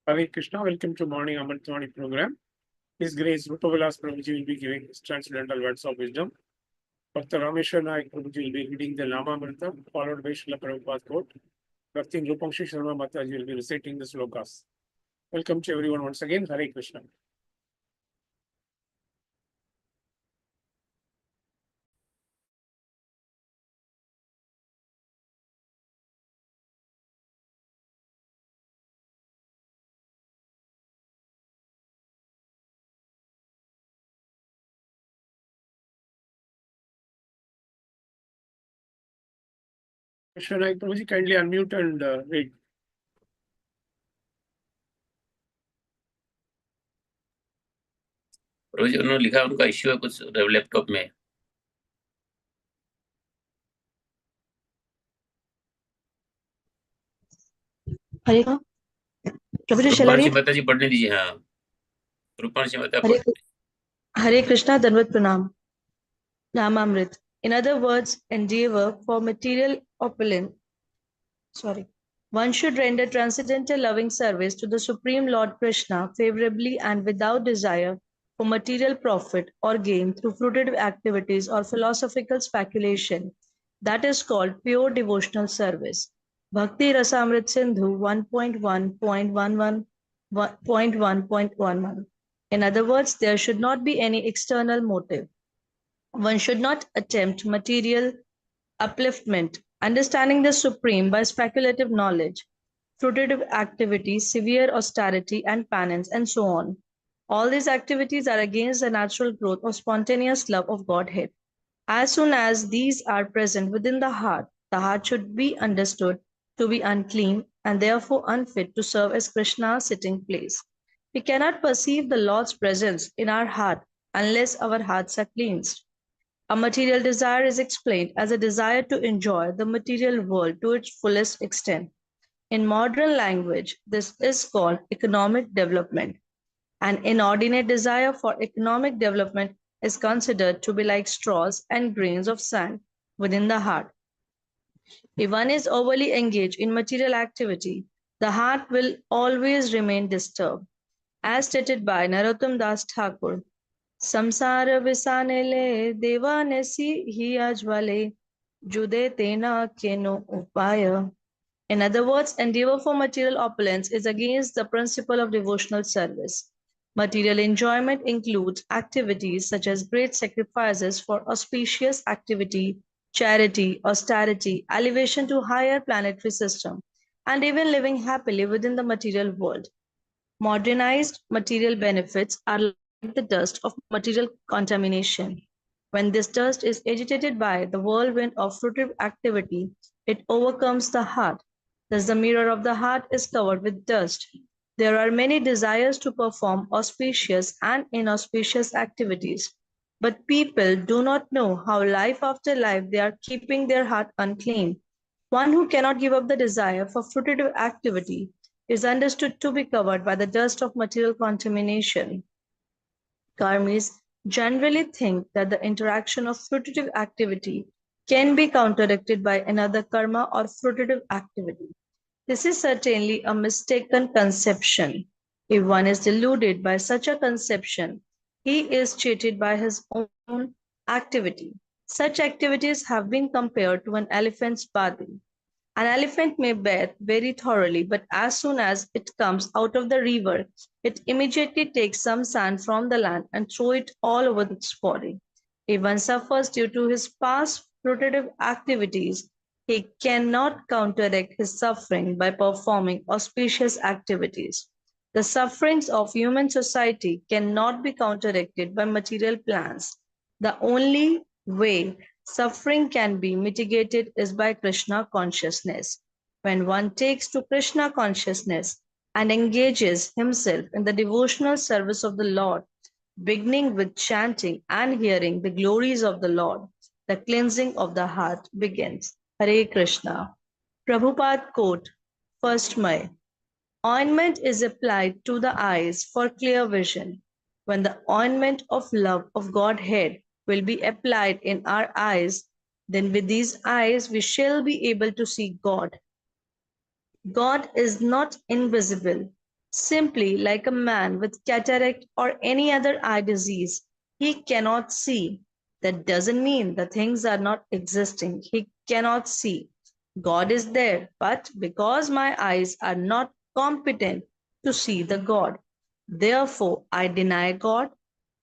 Hare Krishna, welcome to Morning Amrut Vani program. His Grace Rupavilas Prabhuji will be giving his transcendental words of wisdom. Dr. Rameshwar Naik Prabhuji will be reading the Lama Amrita, followed by Srila Prabhupada quote. Dr. Rupamshi Sharma Mataji will be reciting the slokas. Welcome to everyone once again. Hare Krishna. Rameshwar Naik Prabhuji, kindly unmute and read. रोज उन्होंने लिखा उनका issue है कुछ laptop में। हरे प्रभु जी रूपांशी माता जी पढ़ने दीजिए। हाँ, रूपांशी माता Hare Krishna, Danvat Pranam. Namamrit. In other words, endeavor for material opulence. One should render transcendental loving service to the Supreme Lord Krishna favorably and without desire for material profit or gain through fruitive activities or philosophical speculation. That is called pure devotional service. Bhakti Rasamrit Sindhu 1.1.11.1.1.11. In other words, there should not be any external motive. One should not attempt material upliftment, understanding the Supreme by speculative knowledge, fruitive activity, severe austerity and penance, and so on. All these activities are against the natural growth of spontaneous love of Godhead. As soon as these are present within the heart should be understood to be unclean and therefore unfit to serve as Krishna's sitting place. We cannot perceive the Lord's presence in our heart unless our hearts are cleansed. A material desire is explained as a desire to enjoy the material world to its fullest extent. In modern language, this is called economic development. An inordinate desire for economic development is considered to be like straws and grains of sand within the heart. If one is overly engaged in material activity, the heart will always remain disturbed. As stated by Narottam Das Thakur, Samsara visanele devanesi hi ajwale jude tena keno upaya. In other words, endeavor for material opulence is against the principle of devotional service. Material enjoyment includes activities such as great sacrifices for auspicious activity, charity, austerity, elevation to higher planetary system, and even living happily within the material world. Modernized material benefits are like the dust of material contamination. When this dust is agitated by the whirlwind of fruitive activity, it overcomes the heart. Thus, the mirror of the heart is covered with dust. There are many desires to perform auspicious and inauspicious activities, but people do not know how life after life they are keeping their heart unclean. One who cannot give up the desire for fruitive activity is understood to be covered by the dust of material contamination. Karmis generally think that the interaction of fruitive activity can be counteracted by another karma or fruitive activity. This is certainly a mistaken conception. If one is deluded by such a conception, he is cheated by his own activity. Such activities have been compared to an elephant's bathing. An elephant may bathe very thoroughly, but as soon as it comes out of the river, it immediately takes some sand from the land and throws it all over its body. If one suffers due to his past fruitive activities, he cannot counteract his suffering by performing auspicious activities. The sufferings of human society cannot be counteracted by material plans. The only way suffering can be mitigated is by Krishna consciousness. When one takes to Krishna consciousness and engages himself in the devotional service of the Lord, beginning with chanting and hearing the glories of the Lord, the cleansing of the heart begins. Hare Krishna. Prabhupada quote, 1st May. Ointment is applied to the eyes for clear vision. When the ointment of love of Godhead will be applied in our eyes, then with these eyes we shall be able to see God. God is not invisible. Simply like a man with cataract or any other eye disease, he cannot see. That doesn't mean the things are not existing. He cannot see. God is there, but because my eyes are not competent to see the God, therefore I deny God.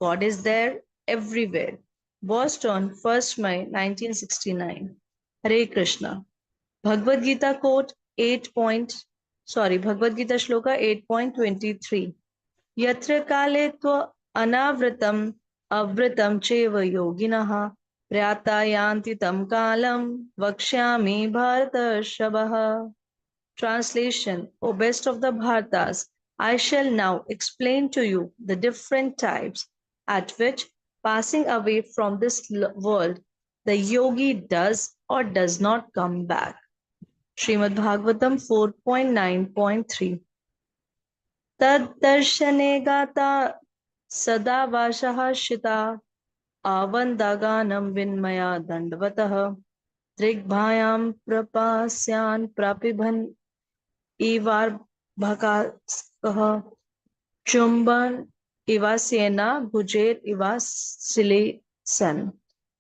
God is there everywhere. Boston, 1st May 1969. Hare Krishna. Bhagavad Gita quote 8. Bhagavad Gita shloka 8.23. Yatra kale tva anavritam avritam cheva yoginah prayata yanti tam kalam vakshyami bharata shabah. Translation: O best of the Bharatas, I shall now explain to you the different types at which, passing away from this world, the yogi does or does not come back. Srimad Bhagavatam 4.9.3. Tad-darshane gata sada vashaha shita avandaganam vinmaya dandvatah drigbhayam prapasyan prapibhan ivar bhakaskah chumban ivasena gujer ivasilesan.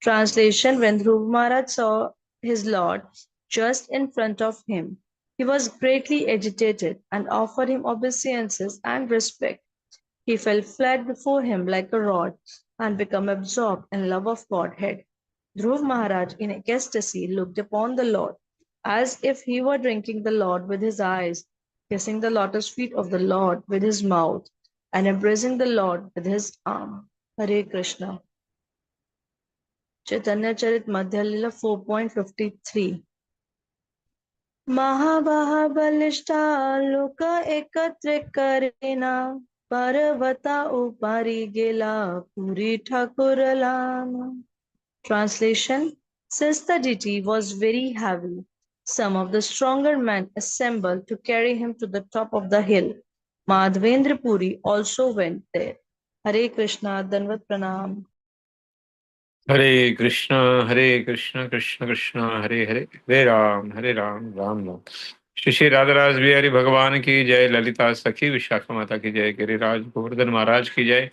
Translation: When Dhruv Maharaj saw his lord just in front of him, he was greatly agitated and offered him obeisances and respect. He fell flat before him like a rod and became absorbed in love of Godhead. Dhruv Maharaj, in ecstasy, looked upon the Lord as if he were drinking the Lord with his eyes, kissing the lotus feet of the Lord with his mouth, and embracing the Lord with his arm. Hare Krishna. Chaitanya Charit Madhya Lila 4.53. महाबाहबलिष्ठा लोक एकत्र करेना पर्वता उपरी गेला Puri ठाकुरलाना. Translation: Since the deity was very heavy, some of the stronger men assembled to carry him to the top of the hill. Madhavendra Puri also went there. Hare Krishna, Danvat Pranam. Hare Krishna, Krishna Krishna, Hare Hare, Hare Ram, Ram Ram. Shri Shri राधाराज Bihari भगवान की जय, ललिता सखी विशाखा माता की जय, गिरिराज गोवर्धन महाराज की जय,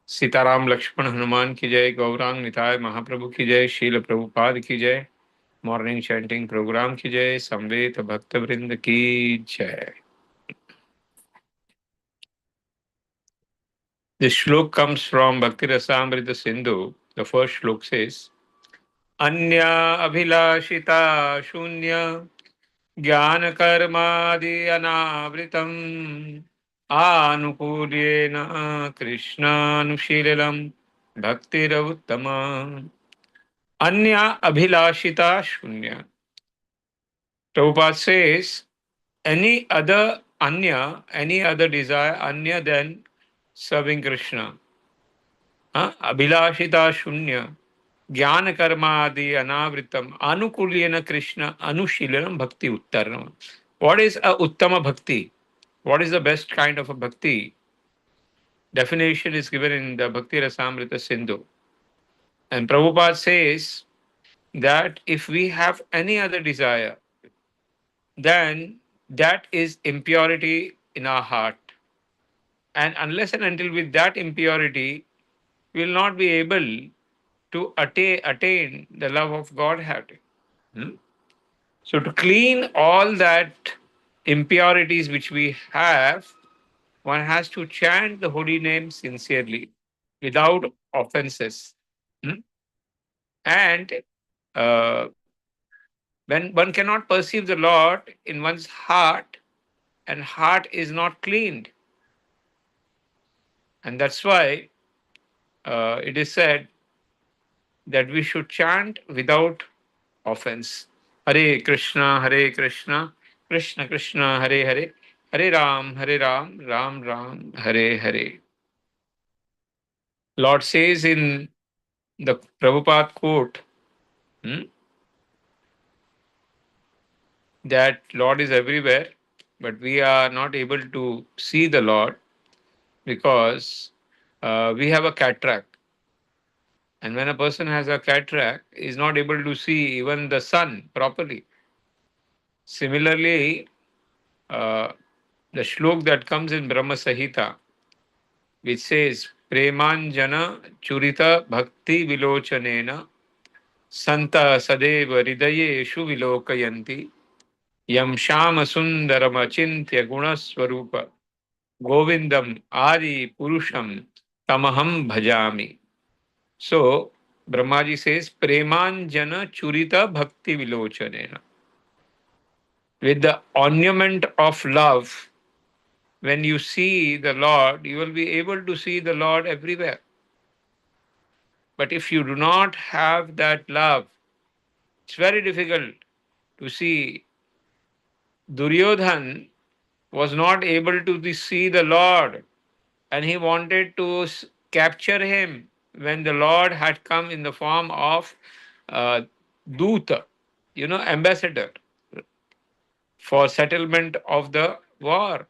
सीताराम लक्ष्मण हनुमान की जय, गौरांग निताय महाप्रभु की जय, शील प्रभुपाद की जय, मॉर्निंग चैंटिंग प्रोग्राम की जय, समवेत भक्त वृंद की जय. This shlok comes from Bhakti Rasamrita Sindhu. The first shlok says, Anya abhilashita shunya ज्ञान कर्मादि अनावृतम आनुकूल्येन कृष्णानुशीलम भक्तिरवुत्तम. Anya abhilashita shunya. Prabhupada says any other anya, any other desire anya than serving Krishna. Abhilashita shunya. Jnana karma adi anavritam anukulyena Krishna anushilanam bhakti uttaranam. What is a uttama bhakti? What is the best kind of a bhakti? Definition is given in the Bhakti Rasamrita Sindhu. And Prabhupada says that if we have any other desire, then that is impurity in our heart. And unless and until with that impurity, we will not be able to attain the love of Godhead. So to clean all that impurities which we have, one has to chant the holy name sincerely, without offenses. And uh, when one cannot perceive the Lord in one's heart, and heart is not cleaned. And that's why it is said that we should chant without offense. Hare Krishna, Krishna Krishna, Hare Hare, Hare Ram, Ram Ram, Hare Hare. Lord says in the Prabhupada quote that Lord is everywhere, but we are not able to see the Lord because we have a cataract. And when a person has a cataract, he is not able to see even the sun properly. Similarly, the shlok that comes in Brahma Sahita, which says, Premanjana Churita Bhakti Vilochanena Santa Sadeva Hridayeshu Vilokayanti Yam Shama Sundaramachintya Gunaswarupa Govindam Adi Purusham Tamaham Bhajami. So, Brahmaji says, Premanjana Churita Bhakti Vilochanena. With the ornament of love, when you see the Lord, you will be able to see the Lord everywhere. But if you do not have that love, it's very difficult to see. Duryodhan was not able to see the Lord, and he wanted to capture him when the Lord had come in the form of Duta, ambassador for settlement of the war.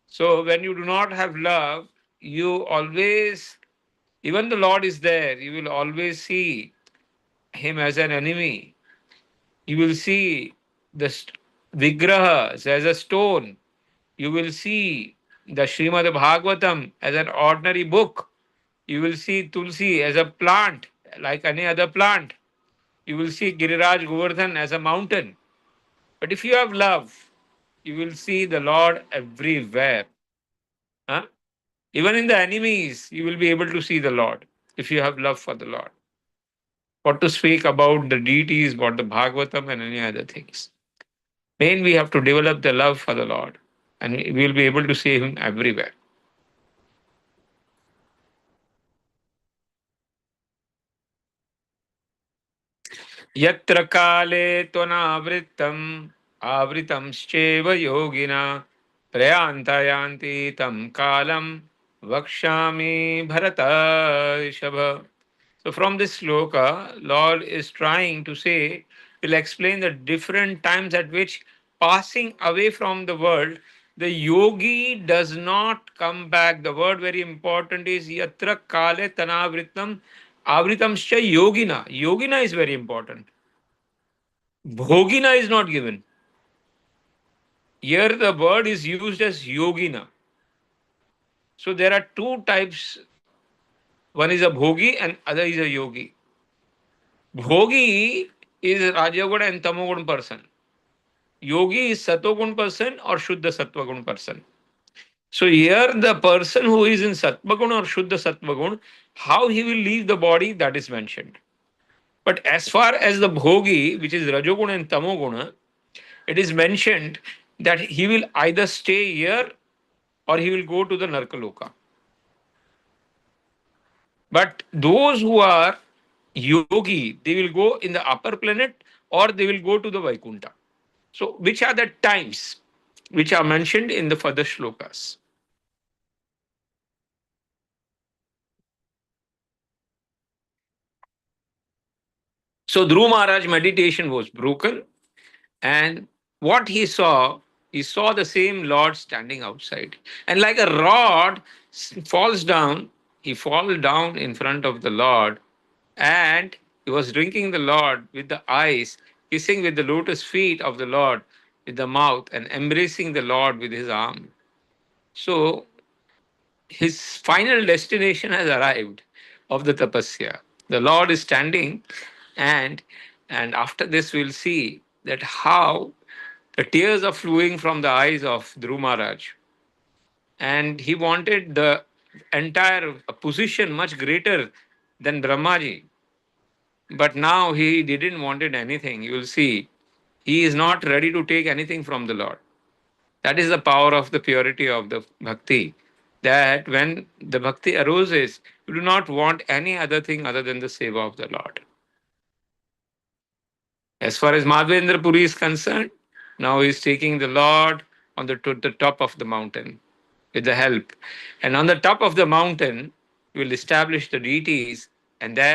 So when you do not have love, you always, even the Lord is there, you will always see him as an enemy. You will see the Vigrahas as a stone. You will see the Srimad Bhagavatam as an ordinary book. You will see Tulsi as a plant, like any other plant. You will see Giriraj Govardhan as a mountain. But if you have love, you will see the Lord everywhere. Huh? Even in the enemies, you will be able to see the Lord if you have love for the Lord. What to speak about the deities, about the Bhagavatam, and any other things. Main, we have to develop the love for the Lord, and we will be able to see Him everywhere. यत्र काले त्वनावृत्तम् आवृतंश्चैव योगिना प्रयान्तायान्ति तं कालं वक्ष्यामि भरतर्षभ. So from this sloka, Lord is trying to say, will explain the different times at which passing away from the world, the yogi does not come back. The word very important is yatra kale tanavritam avritamscha yogina. Yogina is very important. Bhogina is not given. Here the word is used as yogina. So there are two types. One is a bhogi and other is a yogi. Bhogi is Rajagun and Tamogun person. Yogi is Satogun person or Shuddha Sattvagun person. So here the person who is in Sattvagun or Shuddha Sattvagun, how he will leave the body, that is mentioned. But as far as the Bhogi, which is Rajogun and Tamoguna, it is mentioned that he will either stay here or he will go to the Narkaloka. But those who are yogi, they will go in the upper planet or they will go to the Vaikuntha. So, which are the times which are mentioned in the further shlokas? So, Dhruv Maharaj meditation was broken, and what he saw the same Lord standing outside. And like a rod falls down, he falls down in front of the Lord, and he was drinking the Lord with the eyes, kissing with the lotus feet of the Lord with the mouth, and embracing the Lord with his arm. So his final destination has arrived of the tapasya. The Lord is standing, and after this we'll see that how the tears are flowing from the eyes of Dhruv Maharaj. And he wanted the entire position much greater than Brahmaji. But now he didn't wanted anything. You will see, he is not ready to take anything from the Lord. That is the power of the purity of the bhakti. That when the bhakti arises, you do not want any other thing other than the seva of the Lord. As far as Madhavendra Puri is concerned, now he is taking the Lord on to the top of the mountain with the help. And on the top of the mountain, he will establish the deities, and there